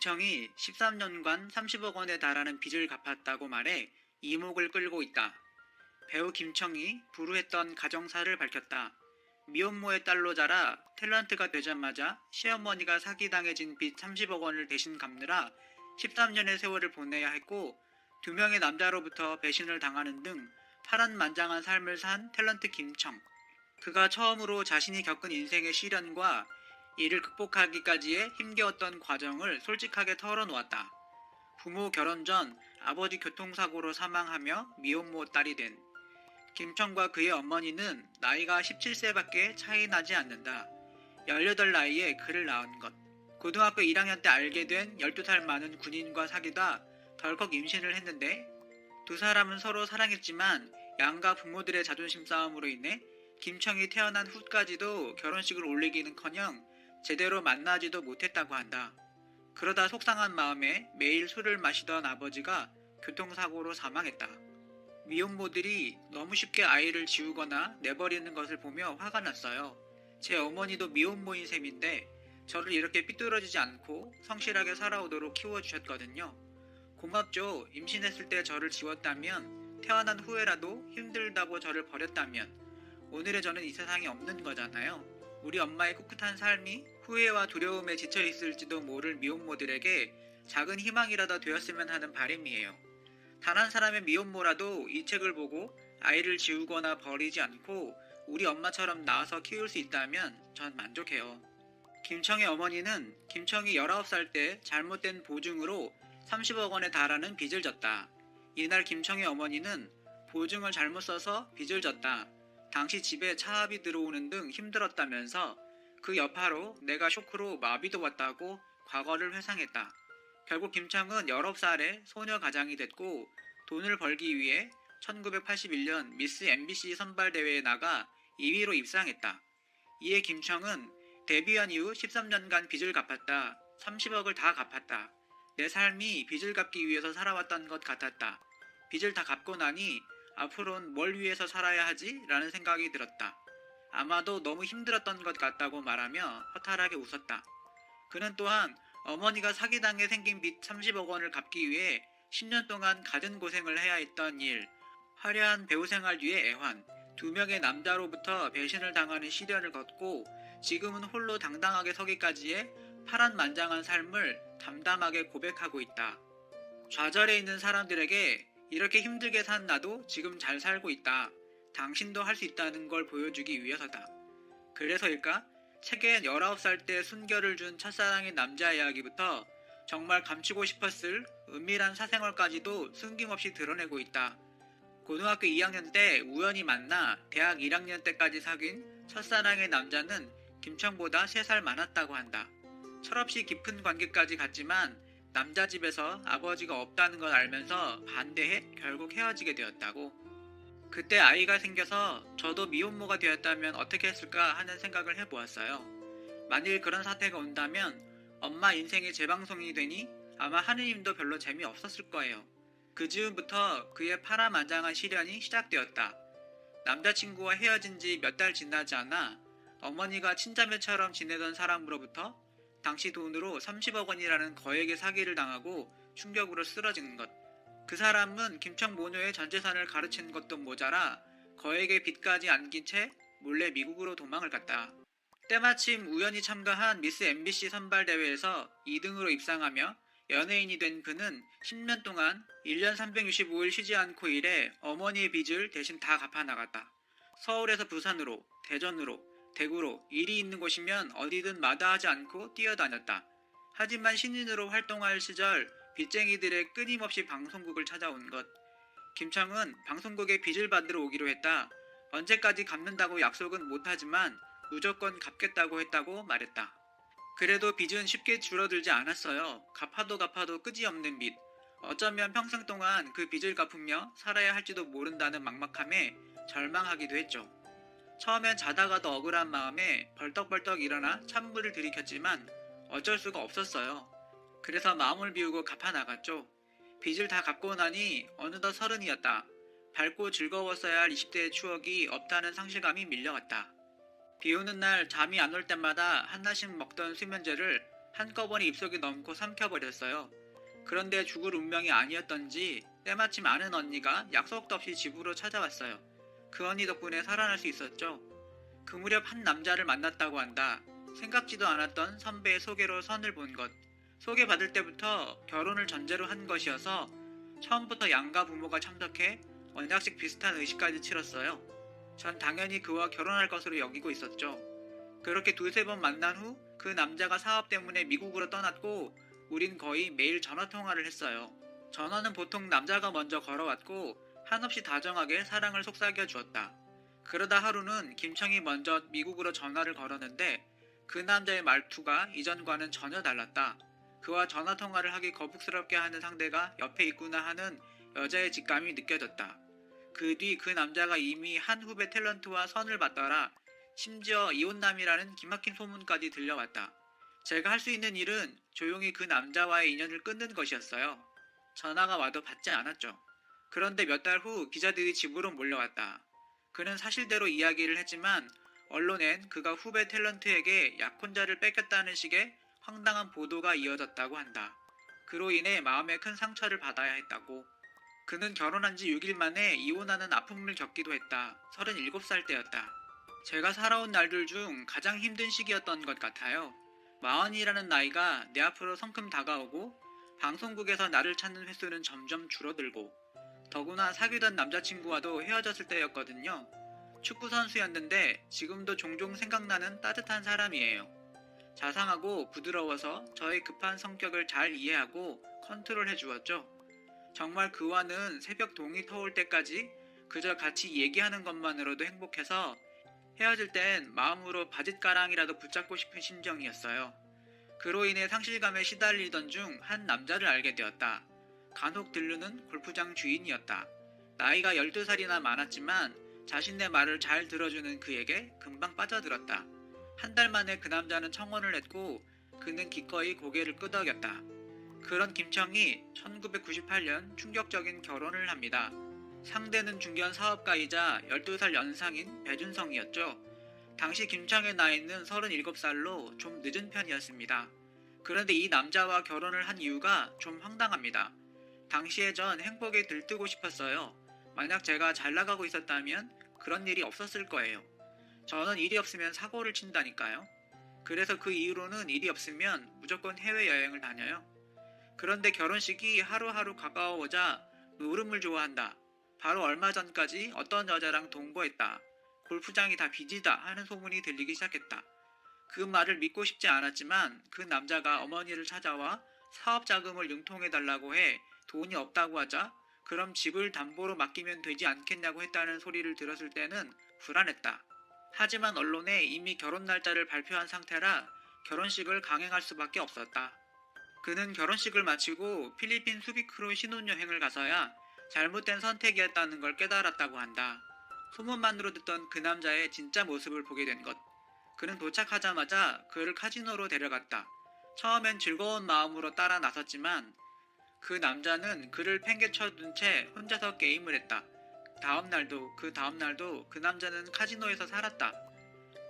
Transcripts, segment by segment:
김청이 13년간 30억 원에 달하는 빚을 갚았다고 말해 이목을 끌고 있다. 배우 김청이 불우했던 가정사를 밝혔다. 미혼모의 딸로 자라 탤런트가 되자마자 시어머니가 사기당해진 빚 30억 원을 대신 갚느라 13년의 세월을 보내야 했고 2명의 남자로부터 배신을 당하는 등 파란만장한 삶을 산 탤런트 김청. 그가 처음으로 자신이 겪은 인생의 시련과 이를 극복하기까지의 힘겨웠던 과정을 솔직하게 털어놓았다. 부모 결혼 전 아버지 교통사고로 사망하며 미혼모 딸이 된 김청과 그의 어머니는 나이가 17세밖에 차이 나지 않는다. 18 나이에 그를 낳은 것. 고등학교 1학년 때 알게 된 12살 많은 군인과 사귀다 덜컥 임신을 했는데 두 사람은 서로 사랑했지만 양가 부모들의 자존심 싸움으로 인해 김청이 태어난 후까지도 결혼식을 올리기는커녕 제대로 만나지도 못했다고 한다. 그러다 속상한 마음에 매일 술을 마시던 아버지가 교통사고로 사망했다. 미혼모들이 너무 쉽게 아이를 지우거나 내버리는 것을 보며 화가 났어요. 제 어머니도 미혼모인 셈인데 저를 이렇게 삐뚤어지지 않고 성실하게 살아오도록 키워주셨거든요. 고맙죠. 임신했을 때 저를 지웠다면, 태어난 후에라도 힘들다고 저를 버렸다면 오늘의 저는 이 세상에 없는 거잖아요. 우리 엄마의 꿋꿋한 삶이 후회와 두려움에 지쳐있을지도 모를 미혼모들에게 작은 희망이라도 되었으면 하는 바람이에요. 단 한 사람의 미혼모라도 이 책을 보고 아이를 지우거나 버리지 않고 우리 엄마처럼 낳아서 키울 수 있다면 전 만족해요. 김청의 어머니는 김청이 19살 때 잘못된 보증으로 30억 원에 달하는 빚을 졌다. 이날 김청의 어머니는 보증을 잘못 써서 빚을 졌다. 당시 집에 차압이 들어오는 등 힘들었다면서 그 여파로 내가 쇼크로 마비도 왔다고 과거를 회상했다. 결국 김청은 19살에 소녀 가장이 됐고 돈을 벌기 위해 1981년 미스 MBC 선발대회에 나가 2위로 입상했다. 이에 김청은 데뷔한 이후 13년간 빚을 갚았다. 30억을 다 갚았다. 내 삶이 빚을 갚기 위해서 살아왔던 것 같았다. 빚을 다 갚고 나니 앞으로는 뭘 위해서 살아야 하지? 라는 생각이 들었다. 아마도 너무 힘들었던 것 같다고 말하며 허탈하게 웃었다. 그는 또한 어머니가 사기당해 생긴 빚 30억 원을 갚기 위해 10년 동안 갖은 고생을 해야 했던 일, 화려한 배우 생활 뒤의 애환, 2명의 남자로부터 배신을 당하는 시련을 걷고 지금은 홀로 당당하게 서기까지의 파란만장한 삶을 담담하게 고백하고 있다. 좌절해 있는 사람들에게 이렇게 힘들게 산 나도 지금 잘 살고 있다. 당신도 할 수 있다는 걸 보여주기 위해서다. 그래서일까? 책엔 19살 때 순결을 준 첫사랑의 남자 이야기부터 정말 감추고 싶었을 은밀한 사생활까지도 숨김없이 드러내고 있다. 고등학교 2학년 때 우연히 만나 대학 1학년 때까지 사귄 첫사랑의 남자는 김청보다 3살 많았다고 한다. 철없이 깊은 관계까지 갔지만 남자 집에서 아버지가 없다는 걸 알면서 반대해 결국 헤어지게 되었다고. 그때 아이가 생겨서 저도 미혼모가 되었다면 어떻게 했을까 하는 생각을 해보았어요. 만일 그런 사태가 온다면 엄마 인생이 재방송이 되니 아마 하느님도 별로 재미없었을 거예요. 그 즈음부터 그의 파란만장한 시련이 시작되었다. 남자친구와 헤어진 지 몇 달 지나지 않아 어머니가 친자매처럼 지내던 사람으로부터 당시 돈으로 30억 원이라는 거액의 사기를 당하고 충격으로 쓰러지는 것. 그 사람은 김청 모녀의 전재산을 가르친 것도 모자라 거액의 빚까지 안긴 채 몰래 미국으로 도망을 갔다. 때마침 우연히 참가한 미스 MBC 선발대회에서 2등으로 입상하며 연예인이 된 그는 10년 동안 1년 365일 쉬지 않고 일해 어머니의 빚을 대신 다 갚아나갔다. 서울에서 부산으로, 대전으로, 대구로 일이 있는 곳이면 어디든 마다하지 않고 뛰어다녔다. 하지만 신인으로 활동할 시절 빚쟁이들의 끊임없이 방송국을 찾아온 것. 김청은 방송국에 빚을 받으러 오기로 했다. 언제까지 갚는다고 약속은 못하지만 무조건 갚겠다고 했다고 말했다. 그래도 빚은 쉽게 줄어들지 않았어요. 갚아도 끝이 없는 빚. 어쩌면 평생 동안 그 빚을 갚으며 살아야 할지도 모른다는 막막함에 절망하기도 했죠. 처음엔 자다가도 억울한 마음에 벌떡벌떡 일어나 찬물을 들이켰지만 어쩔 수가 없었어요. 그래서 마음을 비우고 갚아나갔죠. 빚을 다 갚고 나니 어느덧 30이었다. 밝고 즐거웠어야 할 20대의 추억이 없다는 상실감이 밀려왔다. 비오는 날 잠이 안 올 때마다 하나씩 먹던 수면제를 한꺼번에 입속에 넣고 삼켜버렸어요. 그런데 죽을 운명이 아니었던지 때마침 아는 언니가 약속도 없이 집으로 찾아왔어요. 그 언니 덕분에 살아날 수 있었죠. 그 무렵 한 남자를 만났다고 한다. 생각지도 않았던 선배의 소개로 선을 본 것. 소개받을 때부터 결혼을 전제로 한 것이어서 처음부터 양가 부모가 참석해 언약식 비슷한 의식까지 치렀어요. 전 당연히 그와 결혼할 것으로 여기고 있었죠. 그렇게 두세 번 만난 후 그 남자가 사업 때문에 미국으로 떠났고 우린 거의 매일 전화통화를 했어요. 전화는 보통 남자가 먼저 걸어왔고 한없이 다정하게 사랑을 속삭여 주었다. 그러다 하루는 김청이 먼저 미국으로 전화를 걸었는데 그 남자의 말투가 이전과는 전혀 달랐다. 그와 전화통화를 하기 거북스럽게 하는 상대가 옆에 있구나 하는 여자의 직감이 느껴졌다. 그 뒤 그 남자가 이미 한 후배 탤런트와 선을 봤더라. 심지어 이혼남이라는 기막힌 소문까지 들려왔다. 제가 할 수 있는 일은 조용히 그 남자와의 인연을 끊는 것이었어요. 전화가 와도 받지 않았죠. 그런데 몇 달 후 기자들이 집으로 몰려왔다. 그는 사실대로 이야기를 했지만 언론엔 그가 후배 탤런트에게 약혼자를 뺏겼다는 식의 황당한 보도가 이어졌다고 한다. 그로 인해 마음에 큰 상처를 받아야 했다고. 그는 결혼한 지 6일 만에 이혼하는 아픔을 겪기도 했다. 37살 때였다. 제가 살아온 날들 중 가장 힘든 시기였던 것 같아요. 40이라는 나이가 내 앞으로 성큼 다가오고 방송국에서 나를 찾는 횟수는 점점 줄어들고 더구나 사귀던 남자친구와도 헤어졌을 때였거든요. 축구선수였는데 지금도 종종 생각나는 따뜻한 사람이에요. 자상하고 부드러워서 저의 급한 성격을 잘 이해하고 컨트롤해 주었죠. 정말 그와는 새벽 동이 터올 때까지 그저 같이 얘기하는 것만으로도 행복해서 헤어질 땐 마음으로 바짓가랑이라도 붙잡고 싶은 심정이었어요. 그로 인해 상실감에 시달리던 중 한 남자를 알게 되었다. 간혹 들르는 골프장 주인이었다. 나이가 12살이나 많았지만 자신의 말을 잘 들어주는 그에게 금방 빠져들었다. 한 달 만에 그 남자는 청혼을 했고 그는 기꺼이 고개를 끄덕였다. 그런 김청이 1998년 충격적인 결혼을 합니다. 상대는 중견 사업가이자 12살 연상인 배준성이었죠. 당시 김청의 나이는 37살로 좀 늦은 편이었습니다. 그런데 이 남자와 결혼을 한 이유가 좀 황당합니다. 당시에 전 행복에 들뜨고 싶었어요. 만약 제가 잘 나가고 있었다면 그런 일이 없었을 거예요. 저는 일이 없으면 사고를 친다니까요. 그래서 그 이후로는 일이 없으면 무조건 해외여행을 다녀요. 그런데 결혼식이 하루하루 가까워오자 노름을 좋아한다. 바로 얼마 전까지 어떤 여자랑 동거했다. 골프장이 다 빚이다 하는 소문이 들리기 시작했다. 그 말을 믿고 싶지 않았지만 그 남자가 어머니를 찾아와 사업 자금을 융통해달라고 해 돈이 없다고 하자 그럼 집을 담보로 맡기면 되지 않겠냐고 했다는 소리를 들었을 때는 불안했다. 하지만 언론에 이미 결혼 날짜를 발표한 상태라 결혼식을 강행할 수밖에 없었다. 그는 결혼식을 마치고 필리핀 수비크로 신혼여행을 가서야 잘못된 선택이었다는 걸 깨달았다고 한다. 소문만으로 듣던 그 남자의 진짜 모습을 보게 된 것. 그는 도착하자마자 그를 카지노로 데려갔다. 처음엔 즐거운 마음으로 따라 나섰지만 그 남자는 그를 팽개쳐둔 채 혼자서 게임을 했다. 그 다음 날도 그 남자는 카지노에서 살았다.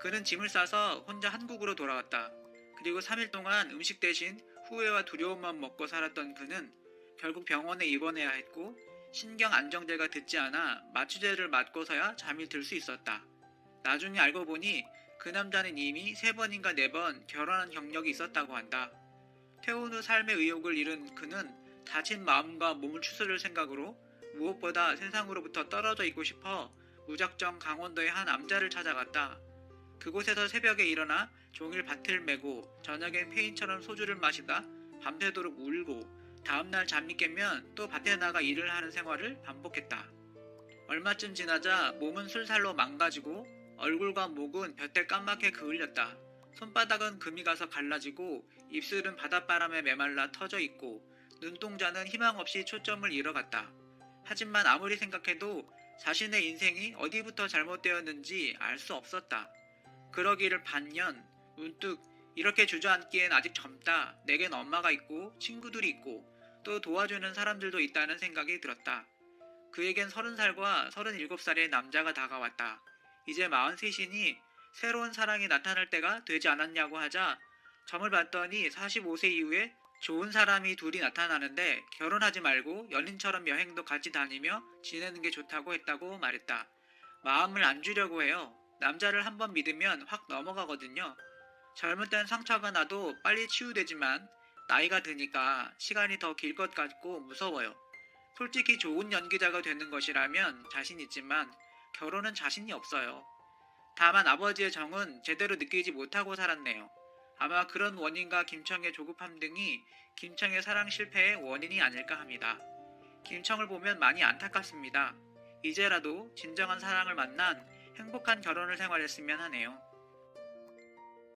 그는 짐을 싸서 혼자 한국으로 돌아왔다. 그리고 3일 동안 음식 대신 후회와 두려움만 먹고 살았던 그는 결국 병원에 입원해야 했고 신경 안정제가 듣지 않아 마취제를 맞고서야 잠이 들 수 있었다. 나중에 알고 보니 그 남자는 이미 3번인가 4번 결혼한 경력이 있었다고 한다. 퇴혼 후 삶의 의욕을 잃은 그는 다친 마음과 몸을 추스를 생각으로 무엇보다 세상으로부터 떨어져 있고 싶어 무작정 강원도의 한 남자를 찾아갔다. 그곳에서 새벽에 일어나 종일 밭을 메고 저녁엔 페인처럼 소주를 마시다 밤새도록 울고 다음날 잠이 깨면 또 밭에 나가 일을 하는 생활을 반복했다. 얼마쯤 지나자 몸은 술살로 망가지고 얼굴과 목은 볕에 까맣게 그을렸다. 손바닥은 금이 가서 갈라지고 입술은 바닷바람에 메말라 터져 있고 눈동자는 희망 없이 초점을 잃어갔다. 하지만 아무리 생각해도 자신의 인생이 어디부터 잘못되었는지 알 수 없었다. 그러기를 반년, 문득 이렇게 주저앉기엔 아직 젊다. 내겐 엄마가 있고 친구들이 있고 또 도와주는 사람들도 있다는 생각이 들었다. 그에겐 30살과 37살의 남자가 다가왔다. 이제 43이니 새로운 사랑이 나타날 때가 되지 않았냐고 하자 점을 봤더니 45세 이후에 좋은 사람이 둘이 나타나는데 결혼하지 말고 연인처럼 여행도 같이 다니며 지내는 게 좋다고 했다고 말했다. 마음을 안 주려고 해요. 남자를 한번 믿으면 확 넘어가거든요. 젊을 땐 상처가 나도 빨리 치유되지만 나이가 드니까 시간이 더 길 것 같고 무서워요. 솔직히 좋은 연기자가 되는 것이라면 자신 있지만 결혼은 자신이 없어요. 다만 아버지의 정은 제대로 느끼지 못하고 살았네요. 아마 그런 원인과 김청의 조급함 등이 김청의 사랑 실패의 원인이 아닐까 합니다. 김청을 보면 많이 안타깝습니다. 이제라도 진정한 사랑을 만난 행복한 결혼을 생활했으면 하네요.